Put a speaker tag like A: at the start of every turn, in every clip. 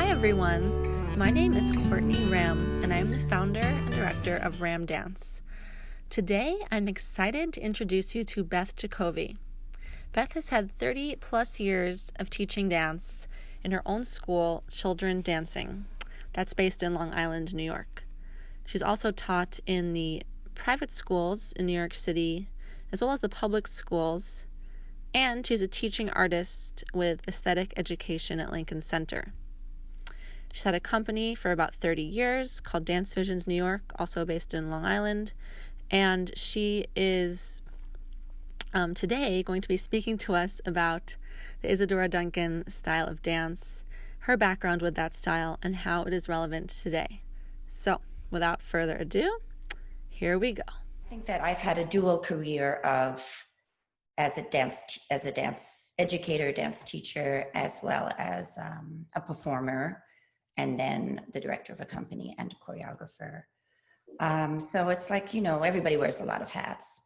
A: Hi everyone, my name is Courtney Ramm and I am the founder and director of RammDance. Today I'm excited to introduce you to Beth Jucovy. Beth has had 30 plus years of teaching dance in her own school, Children Dancing. That's based in Long Island, New York. She's also taught in the private schools in New York City, as well as the public schools, and she's a teaching artist with aesthetic education at Lincoln Center. She's had a company for about 30 years called Dance Visions New York, also based in Long Island, and she is today going to be speaking to us about the Isadora Duncan style of dance, her background with that style, and how it is relevant today. So, without further ado, here we go.
B: I think that I've had a dual career of as a dance educator, dance teacher, as well as a performer, and then the director of a company and a choreographer. So it's like, everybody wears a lot of hats,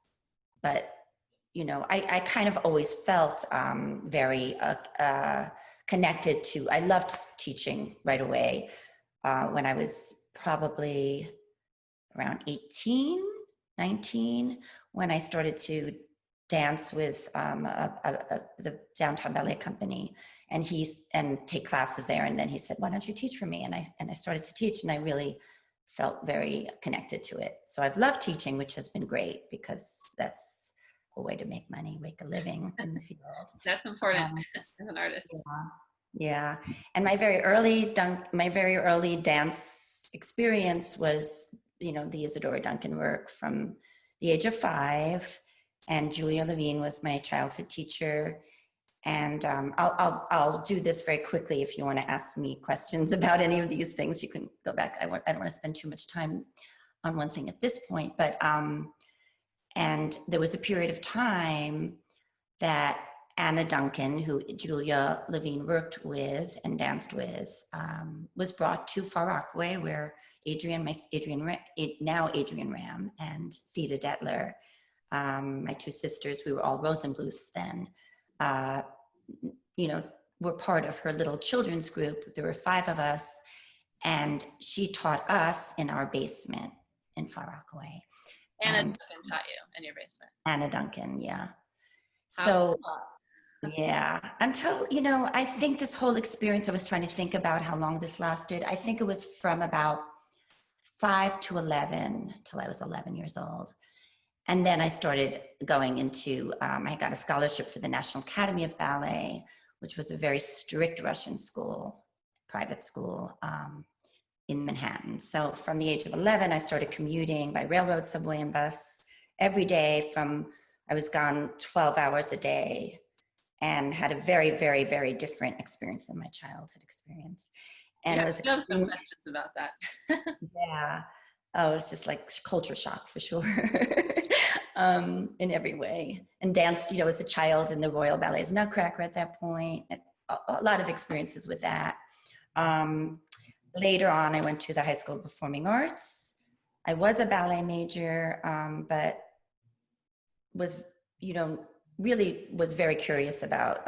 B: but, I kind of always felt very connected to, I loved teaching right away. When I was probably around 18, 19, when I started to dance with the downtown ballet company, and take classes there. And then he said, "Why don't you teach for me?" And I started to teach, and I really felt very connected to it. So I've loved teaching, which has been great because that's a way to make money, make a living in the field.
C: That's important as an artist.
B: Yeah. And my very early dance experience was, the Isadora Duncan work from the age of 5. And Julia Levine was my childhood teacher. And I'll do this very quickly. If you want to ask me questions about any of these things, you can go back. I don't want to spend too much time on one thing at this point. But and there was a period of time that Anna Duncan, who Julia Levine worked with and danced with, was brought to Far Rockaway, where Adrian Ramm and Theda Detler, my two sisters, we were all Rosenbluths then, were part of her little children's group. There were 5 of us, and she taught us in our basement in Far Rockaway.
C: Anna Duncan taught you in your basement.
B: Anna Duncan, yeah. So, yeah, until, I think this whole experience, I was trying to think about how long this lasted. I think it was from about 5 to 11 till I was 11 years old. And then I started going into, I got a scholarship for the National Academy of Ballet, which was a very strict Russian school, private school in Manhattan. So from the age of 11, I started commuting by railroad, subway, and bus every day I was gone 12 hours a day, and had a very, very, very different experience than my childhood experience. And it was
C: some questions about that.
B: Yeah. Oh, it was just like culture shock for sure. In every way. And danced, as a child in the Royal Ballet's Nutcracker at that point. A lot of experiences with that. Later on, I went to the High School of Performing Arts. I was a ballet major, but was, really was very curious about,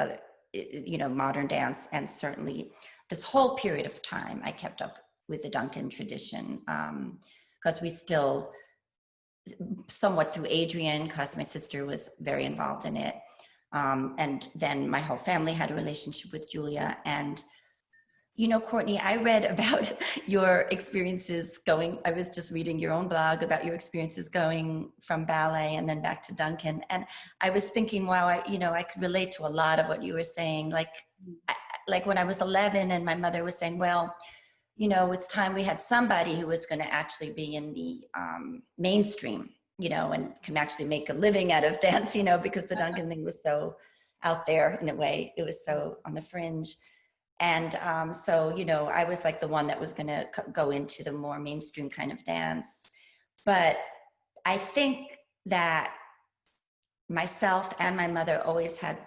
B: modern dance. And certainly this whole period of time, I kept up with the Duncan tradition, because we still, somewhat through Adrian, because my sister was very involved in it. And then my whole family had a relationship with Julia. And, Courtney, I read about your experiences I was just reading your own blog about your experiences going from ballet and then back to Duncan. And I was thinking, wow, I could relate to a lot of what you were saying. Like when I was 11 and my mother was saying, well, it's time we had somebody who was going to actually be in the mainstream, and can actually make a living out of dance, because the Duncan thing was so out there in a way. It was so on the fringe. And so, I was like the one that was going to go into the more mainstream kind of dance. But I think that myself and my mother always had,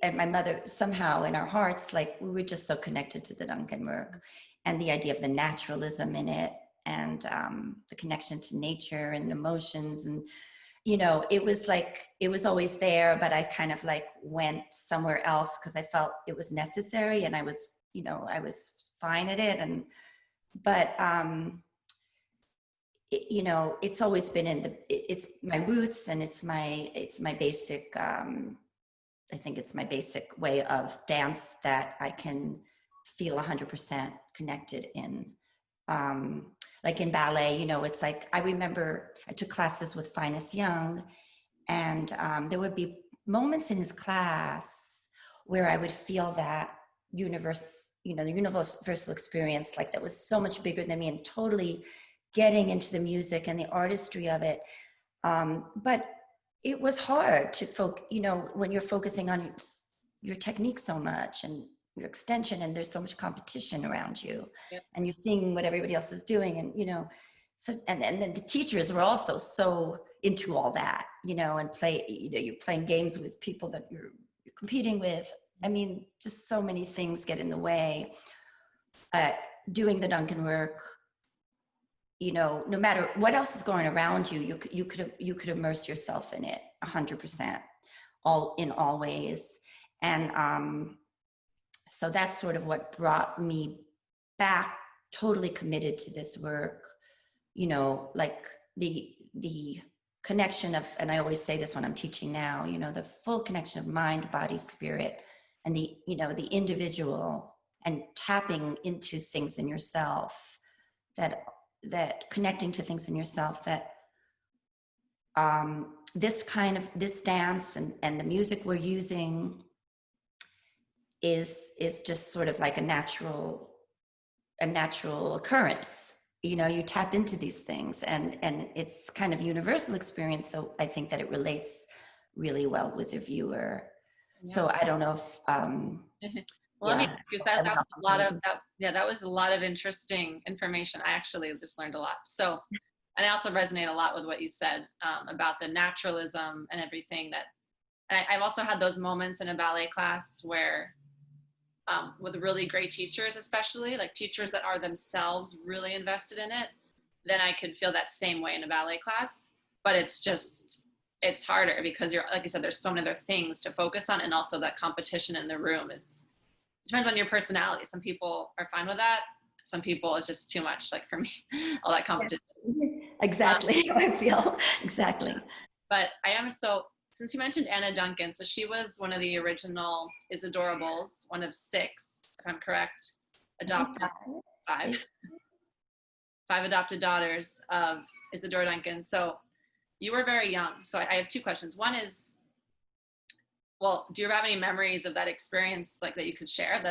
B: and my mother somehow in our hearts, like we were just so connected to the Duncan work. And the idea of the naturalism in it, and the connection to nature and emotions. And, it was always there, but I kind of went somewhere else because I felt it was necessary. And I was I was fine at it. But it's always been it's my roots, and it's my basic, I think it's my basic way of dance that I can feel 100% connected in. Like in ballet, it's like, I remember I took classes with Finest Young, and there would be moments in his class where I would feel that the universal experience, like that was so much bigger than me, and totally getting into the music and the artistry of it. But it was hard to when you're focusing on your technique so much and your extension, and there's so much competition around you.
C: Yep.
B: And you're seeing what everybody else is doing, and so, and then the teachers were also so into all that, and you're playing games with people that you're competing with. I mean, just so many things get in the way. Doing the Duncan work, no matter what else is going around you, you could immerse yourself in it 100%, in all ways. And so that's sort of what brought me back, totally committed to this work. Like the connection of, and I always say this when I'm teaching now, the full connection of mind, body, spirit, and the individual, and tapping into things in yourself, that connecting to things in yourself, that this dance and the music we're using is just sort of like a natural occurrence. You tap into these things, and it's kind of universal experience. So I think that it relates really well with the viewer. Yeah. So I don't know if
C: well, yeah. Because that was a lot of that. Yeah, that was a lot of interesting information. I actually just learned a lot. So, and I also resonate a lot with what you said about the naturalism and everything. And I've also had those moments in a ballet class where, with really great teachers, especially like teachers that are themselves really invested in it, then I could feel that same way in a ballet class. But it's harder because you're, like I said, there's so many other things to focus on, and also that competition in the room depends on your personality. Some people are fine with that. Some people, it's just too much. Like for me, all that competition.
B: Exactly. I feel exactly.
C: But since you mentioned Anna Duncan, so she was one of the original Isadorables, one of 6, if I'm correct, adopted, 5 adopted daughters of Isadora Duncan. So you were very young. So I have 2 questions. One is, well, do you have any memories of that experience, like that you could share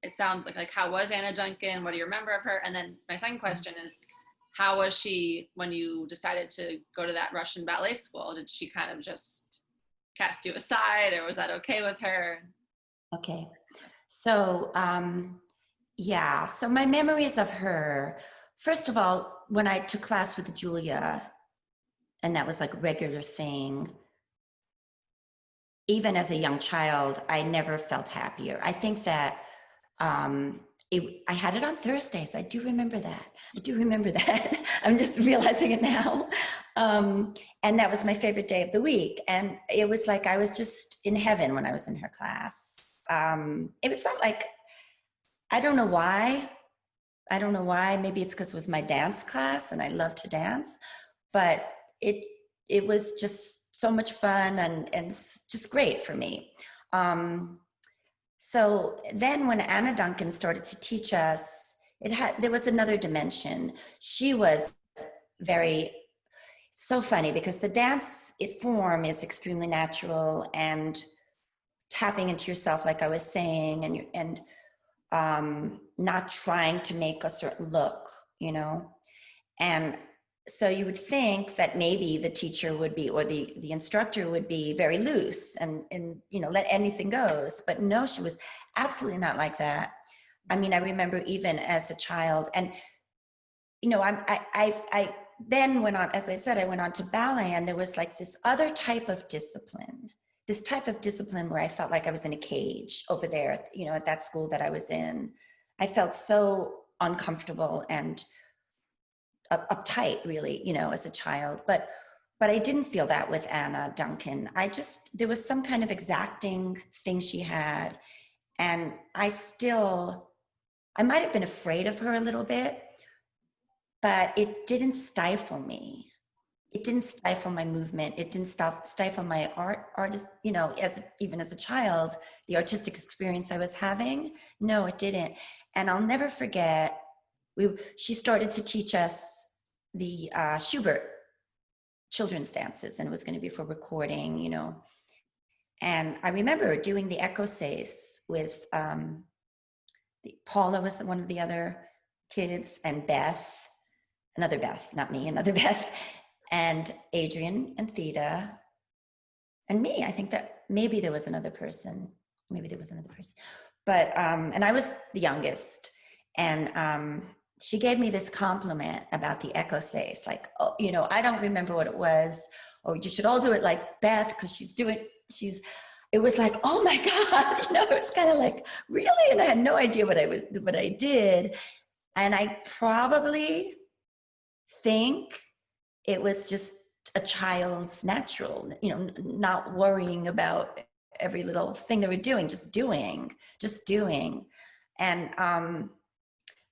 C: it sounds like how was Anna Duncan? What do you remember of her? And then my second question is, how was she when you decided to go to that Russian ballet school? Did she kind of just cast you aside, or was that okay with her?
B: Okay. So, so my memories of her, first of all, when I took class with Julia, and that was like a regular thing, even as a young child, I never felt happier. I think that I had it on Thursdays. I do remember that. I'm just realizing it now. And that was my favorite day of the week. And it was like I was just in heaven when I was in her class. It was not like, I don't know why. Maybe it's because it was my dance class and I love to dance. But it was just so much fun and just great for me. So then when Anna Duncan started to teach us, there was another dimension. She was so funny because the dance form is extremely natural and tapping into yourself, like I was saying, and not trying to make a certain look, and so you would think that maybe the teacher would be, or the instructor would be very loose and let anything goes. But no, she was absolutely not like that. I mean, I remember even as a child, and I then went on, as I said, I went on to ballet, and there was like this other type of discipline, where I felt like I was in a cage over there, at that school that I was in. I felt so uncomfortable and uptight, really, as a child, but I didn't feel that with Anna Duncan. There was some kind of exacting thing she had, And I might have been afraid of her a little bit, but it didn't stifle me. It didn't stifle my movement. It didn't stifle my artist, even as a child, the artistic experience I was having. No, it didn't. And I'll never forget, she started to teach us the Schubert children's dances, and it was going to be for recording, And I remember doing the écossaise with Paula was one of the other kids, and Beth, another Beth, not me, another Beth, and Adrian and Theta and me. I think that maybe there was another person. But, and I was the youngest. And she gave me this compliment about the écossaise, like, oh, I don't remember what it was. Or you should all do it like Beth, because it was like, oh my God, it was kind of like, really? And I had no idea what I did. And I probably think it was just a child's natural, not worrying about every little thing they were doing, just doing. And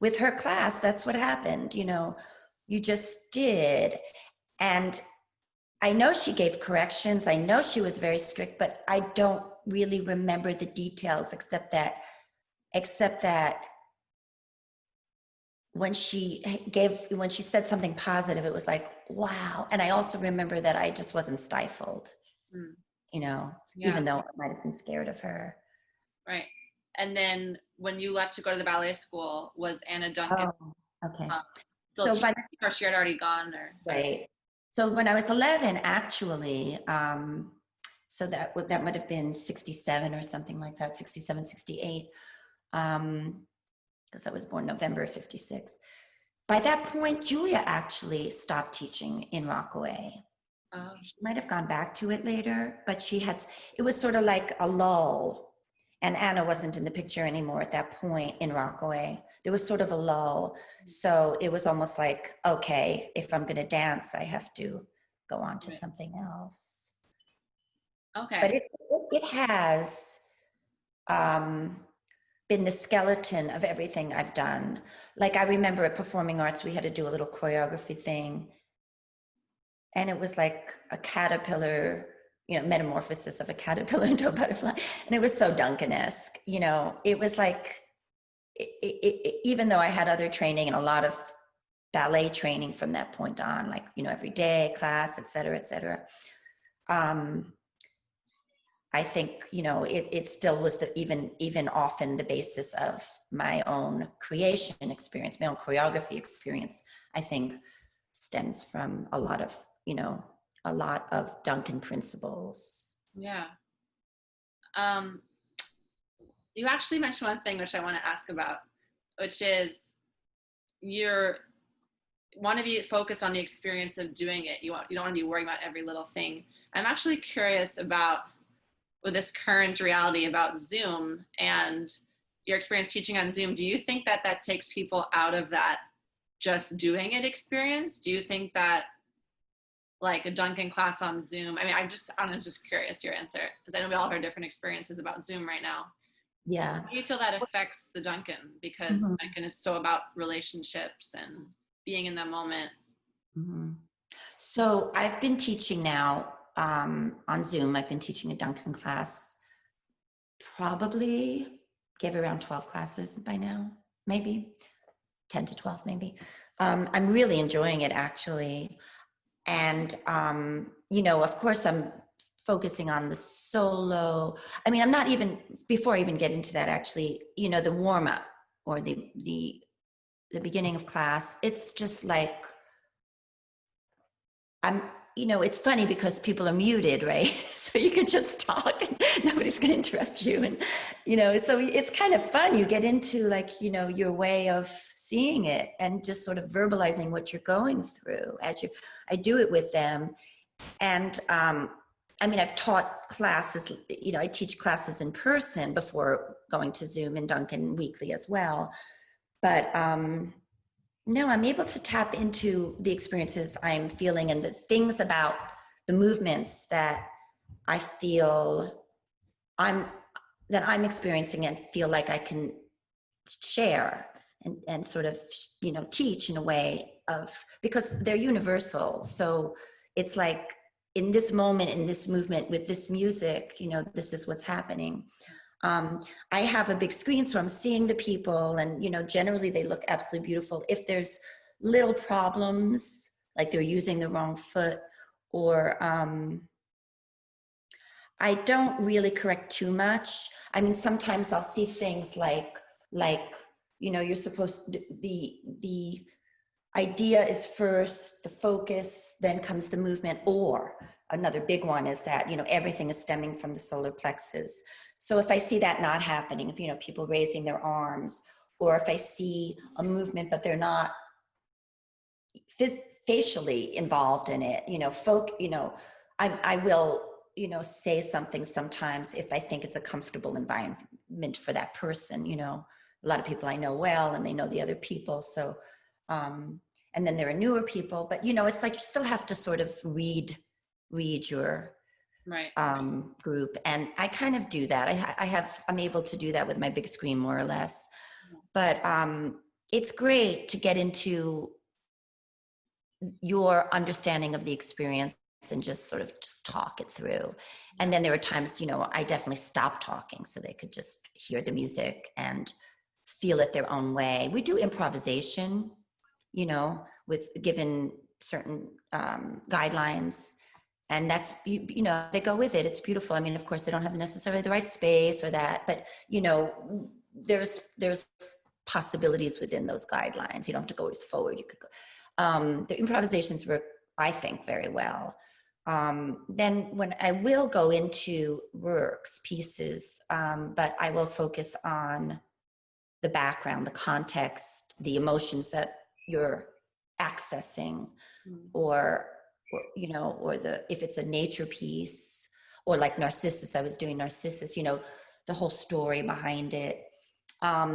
B: with her class, that's what happened. You just did. And I know she gave corrections. I know she was very strict, but I don't really remember the details except that when she said something positive, it was like, wow. And I also remember that I just wasn't stifled, even though I might have been scared of her.
C: Right. And then when you left to go to the ballet school, was Anna Duncan
B: okay.
C: still teaching, or she had already gone?
B: Right. So when I was 11, actually, so that might have been 67 or something like that, 67, 68, because I was born November of 56. By that point, Julia actually stopped teaching in Rockaway. She might have gone back to it later, but it was sort of like a lull. And Anna wasn't in the picture anymore at that point in Rockaway. There was sort of a lull. So it was almost like, okay, if I'm going to dance, I have to go on to something else.
C: Okay.
B: But it has been the skeleton of everything I've done. Like I remember at Performing Arts, we had to do a little choreography thing. And it was like a caterpillar, metamorphosis of a caterpillar into a butterfly. And it was so Duncan-esque, it was like, even though I had other training and a lot of ballet training from that point on, like, every day class, et cetera, I think, it still was even often the basis of my own creation experience, my own choreography experience, I think stems from a lot of Duncan principles.
C: Yeah. You actually mentioned one thing which I want to ask about, which is you want to be focused on the experience of doing it. You don't want to be worrying about every little thing. I'm actually curious about, with this current reality about Zoom and your experience teaching on Zoom, do you think that takes people out of that just doing it experience? Do you think that like a Duncan class on Zoom? I mean, I'm just curious your answer, because I know we all have different experiences about Zoom right now.
B: Yeah.
C: How do you feel that affects the Duncan? Because Duncan is so about relationships and being in the moment.
B: So I've been teaching now on Zoom. I've been teaching a Duncan class, probably gave around 12 classes by now, maybe 10 to 12, maybe. I'm really enjoying it, actually. And, of course, I'm focusing on the solo. I mean, I'm not even, before I even get into that, actually, the warm up or the beginning of class, it's just like, it's funny because people are muted, right? So you can just talk and nobody's going to interrupt you. And, so it's kind of fun. You get into like, your way of seeing it and just sort of verbalizing what you're going through I do it with them. And, I've taught classes, I teach classes in person before going to Zoom and Duncan weekly as well. But, no, I'm able to tap into the experiences I'm feeling and the things about the movements that I feel I'm that I'm experiencing and feel like I can share and sort of, you know, teach in a way of, because they're universal. So it's like in this moment, in this movement with this music, you know, this is what's happening. I have a big screen, so I'm seeing the people, and, you know, generally they look absolutely beautiful. If there's little problems, like they're using the wrong foot, or I don't really correct too much. I mean, sometimes I'll see things like, you know, you're supposed to, the idea is first, the focus, then comes the movement. Or another big one is that, you know, everything is stemming from the solar plexus. So if I see that not happening, if, you know, people raising their arms, or if I see a movement but they're not facially involved in it, you know, you know, I will, you know, say something sometimes if I think it's a comfortable environment for that person. You know, a lot of people I know well, and they know the other people. So, and then there are newer people, but, you know, it's like you still have to sort of read your
C: right.
B: Group. And I kind of do that. I'm able to do that with my big screen more or less, but it's great to get into your understanding of the experience and just sort of just talk it through. And then there are times, you know, I definitely stop talking so they could just hear the music and feel it their own way. We do improvisation, you know, with given certain guidelines, and that's, you know, they go with it. It's beautiful. I mean, of course they don't have necessarily the right space or that, but, you know, there's possibilities within those guidelines. You don't have to go always forward. You could go, the improvisations work, I think, very well. Then when I will go into works, pieces, but I will focus on the background, the context, the emotions that you're accessing, or you know, or if it's a nature piece, or like Narcissus, I was doing Narcissus, you know, the whole story behind it.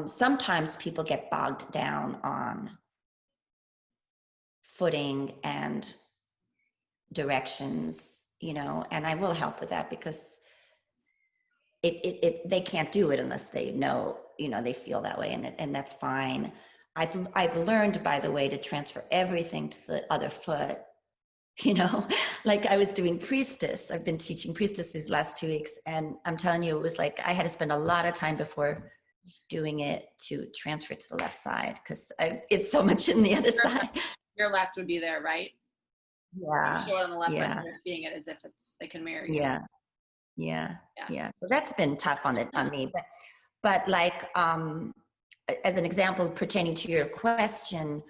B: Sometimes people get bogged down on footing and directions, you know, and I will help with that, because they can't do it unless they know, you know, they feel that way, and that's fine. I've learned, by the way, to transfer everything to the other foot, you know, like I was doing Priestess. I've been teaching Priestess these last 2 weeks, and I'm telling you, it was like I had to spend a lot of time before doing it to transfer it to the left side, because it's so much in the other side.
C: Your left would be there, right?
B: Yeah.
C: Show it on the left,
B: yeah.
C: but they're seeing it as if they can mirror you.
B: Yeah. So that's been tough on me, but like, as an example pertaining to your question,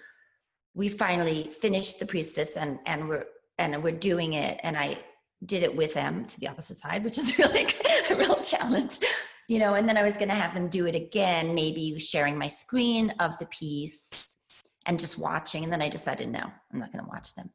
B: we finally finished the Priestess, and we're doing it, and I did it with them to the opposite side, which is really a real challenge, you know. And then I was going to have them do it again, maybe sharing my screen of the piece and just watching. And then I decided, no, I'm not going to watch them,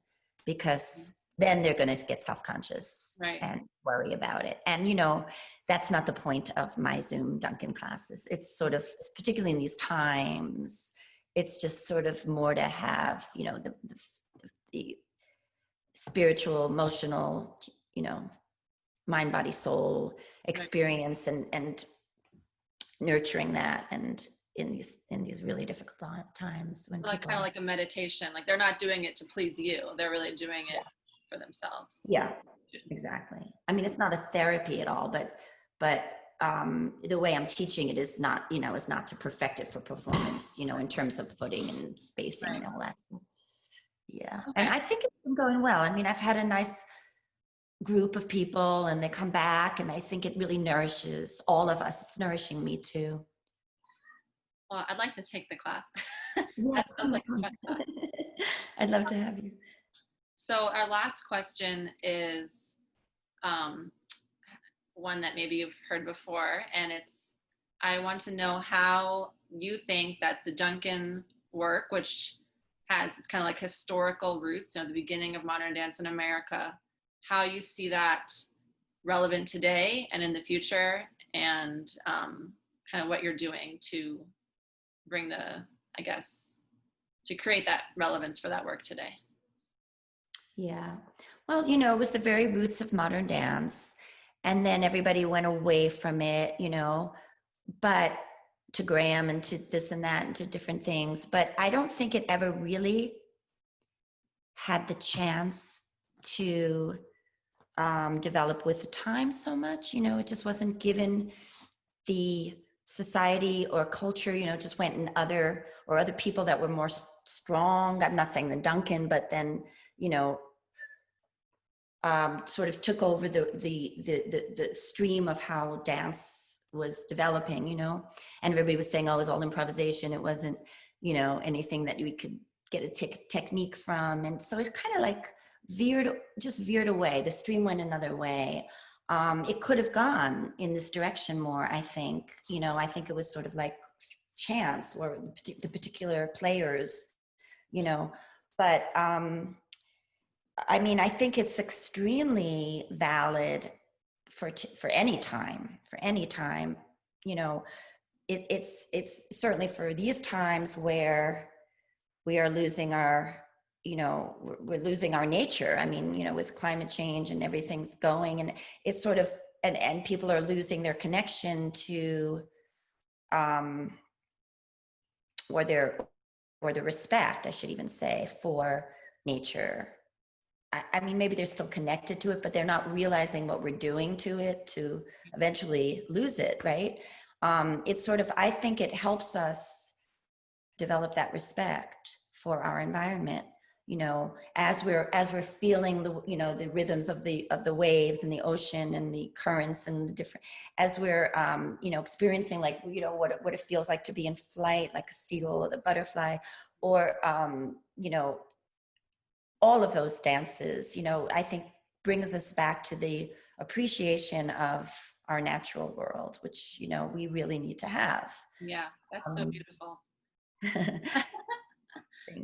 B: because then they're going to get self-conscious,
C: right,
B: and worry about it. And, you know, that's not the point of my Zoom Duncan classes. It's sort of, particularly in these times, it's just sort of more to have, you know, the spiritual, emotional, you know, mind, body, soul experience, right, and nurturing that, and in these really difficult times when
C: like,
B: people,
C: kind of like a meditation, like they're not doing it to please you, they're really doing it for themselves.
B: Yeah, exactly. I mean, it's not a therapy at all, but the way I'm teaching it is not, you know, is not to perfect it for performance, you know, in terms of footing and spacing, right, and all that. Yeah. Okay. And I think it's been going well. I mean, I've had a nice group of people, and they come back, and I think it really nourishes all of us. It's nourishing me too.
C: Well, I'd like to take the class.
B: Yeah,
C: that sounds like a fun class.
B: I'd love to have you.
C: So our last question is one that maybe you've heard before, and it's, I want to know how you think that the Duncan work, which has, it's kind of like historical roots, you know, the beginning of modern dance in America, how you see that relevant today and in the future, and kind of what you're doing to bring I guess, to create that relevance for that work today.
B: Yeah. Well, you know, it was the very roots of modern dance. and then everybody went away from it, but to Graham and to this and that and to different things. But I don't think it ever really had the chance to develop with the time so much. It just wasn't given the society or culture, just went in other people that were more strong. I'm not saying the Duncan, but then, sort of took over the stream of how dance was developing, and everybody was saying, oh, it was all improvisation. It wasn't, anything that we could get a technique from. And so it's kind of like veered away. The stream went another way. It could have gone in this direction more, I think. I think it was sort of like chance or the particular players, but I think it's extremely valid for any time, it's certainly for these times where we are losing our, we're losing our nature. With climate change and everything's going, and it's sort of, and people are losing their connection to, or the respect, I should even say, for nature. Maybe they're still connected to it, but they're not realizing what we're doing to it to eventually lose it, right? It's sort of, I think it helps us develop that respect for our environment, as we're feeling the rhythms of the waves and the ocean and the currents and the different, as we're experiencing, like, what it feels like to be in flight, like a seagull or the butterfly, or all of those dances, I think brings us back to the appreciation of our natural world, which, we really need to have.
C: Yeah, that's so beautiful.
B: Thank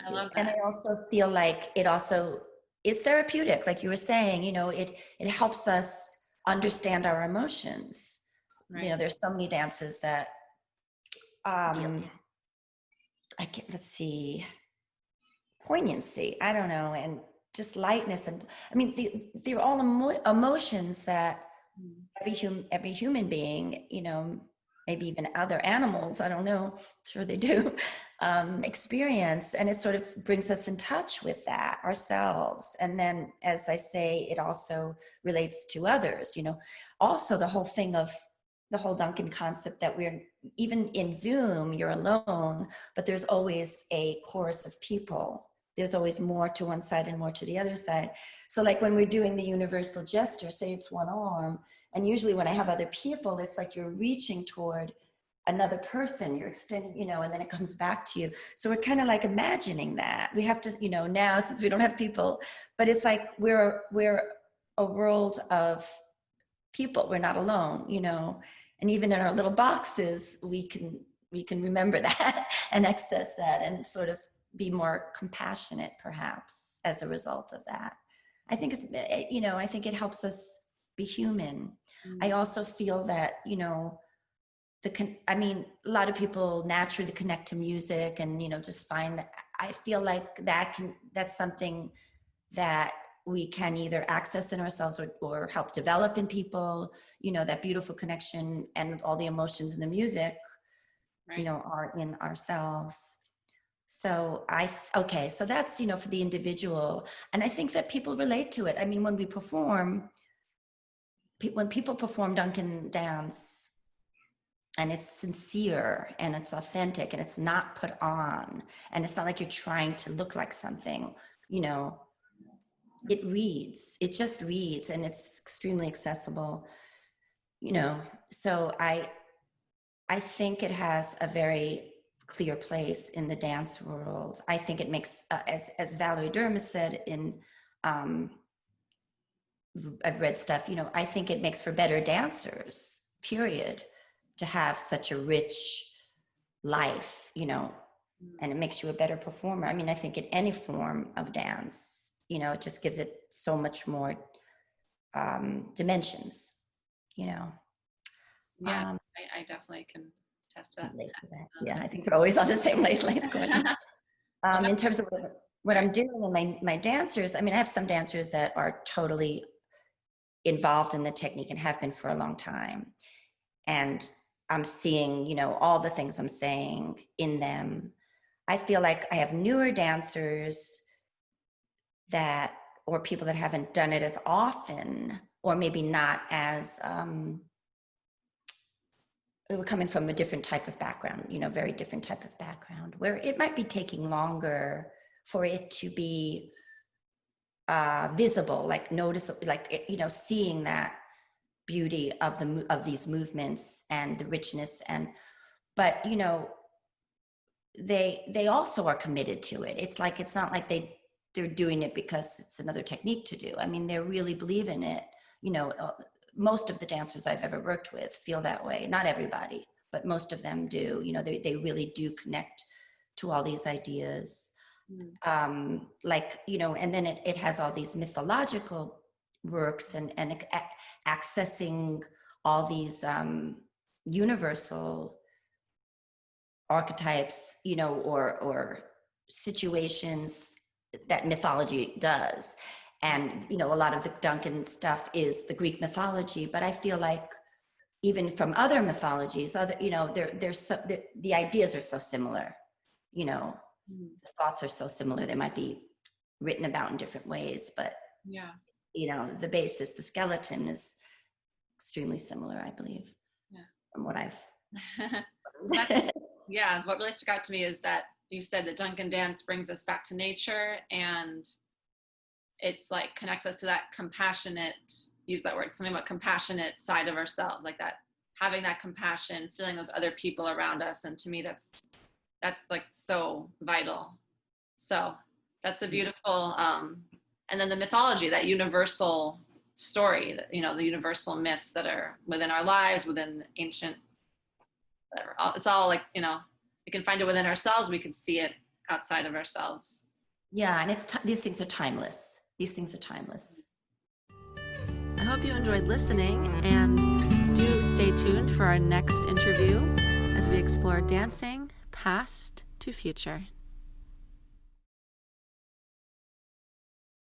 C: I
B: you.
C: love that.
B: And I also feel like it also is therapeutic. Like you were saying, it helps us understand our emotions.
C: Right.
B: There's so many dances that, let's see, poignancy, I don't know, and just lightness. And they're all emotions that every human being, maybe even other animals, I don't know, sure they do, experience. And it sort of brings us in touch with that ourselves. And then, as I say, it also relates to others, also the whole thing of the whole Duncan concept that we're, even in Zoom, you're alone, but there's always a chorus of people. There's always more to one side and more to the other side. So like when we're doing the universal gesture, say it's one arm, and usually when I have other people, it's like you're reaching toward another person, you're extending, and then it comes back to you. So we're kind of like imagining that. We have to, now, since we don't have people, but it's like we're a world of people. We're not alone, and even in our little boxes, we can remember that and access that and sort of be more compassionate, perhaps, as a result of that. I think it's, I think it helps us be human. I also feel that, a lot of people naturally connect to music and, just find that. I feel like that's something that we can either access in ourselves or help develop in people, that beautiful connection, and all the emotions in the music,
C: right,
B: are in ourselves. So so that's, for the individual. And I think that people relate to it. When people perform Duncan dance, and it's sincere and it's authentic and it's not put on, and it's not like you're trying to look like something, it just reads, and it's extremely accessible, so I think it has a very clear place in the dance world. I think it makes, as Valerie Durham has said in, I've read stuff, I think it makes for better dancers, period, to have such a rich life, and it makes you a better performer. I think in any form of dance, it just gives it so much more dimensions,
C: Yeah, I definitely can test that.
B: Yeah, I think we're always on the same wavelength. In terms of what I'm doing and my dancers, I have some dancers that are totally involved in the technique and have been for a long time. And I'm seeing, you know, all the things I'm saying in them. I feel like I have newer dancers that, or people that haven't done it as often, or maybe not as, we're coming from a different type of background, you know, very different type of background, where it might be taking longer for it to be visible, like noticeable, like, you know, seeing that beauty of these movements and the richness. And but you know, they also are committed to it. It's like, it's not like they're doing it because it's another technique to do. I mean, they really believe in it. You know, most of the dancers I've ever worked with feel that way. Not everybody, but most of them do. You know, they really do connect to all these ideas. Like, you know, and then it has all these mythological works and accessing all these universal archetypes, you know, or situations that mythology does. And, you know, a lot of the Duncan stuff is the Greek mythology, but I feel like even from other mythologies, you know, the ideas are so similar, you know, the thoughts are so similar. They might be written about in different ways, but
C: yeah,
B: you know, the basis, the skeleton is extremely similar, I believe, from what I've
C: yeah, what really stuck out to me is that you said that Duncan dance brings us back to nature, and it's like connects us to that compassionate, use that word, something about compassionate side of ourselves, like that, having that compassion, feeling those other people around us. And to me, that's like so vital. So that's a beautiful, and then the mythology, that universal story, that, you know, the universal myths that are within our lives, within ancient, whatever. It's all like, you know, we can find it within ourselves. We can see it outside of ourselves.
B: Yeah, and these things are timeless. These things are timeless.
A: I hope you enjoyed listening, and do stay tuned for our next interview as we explore dancing past to future.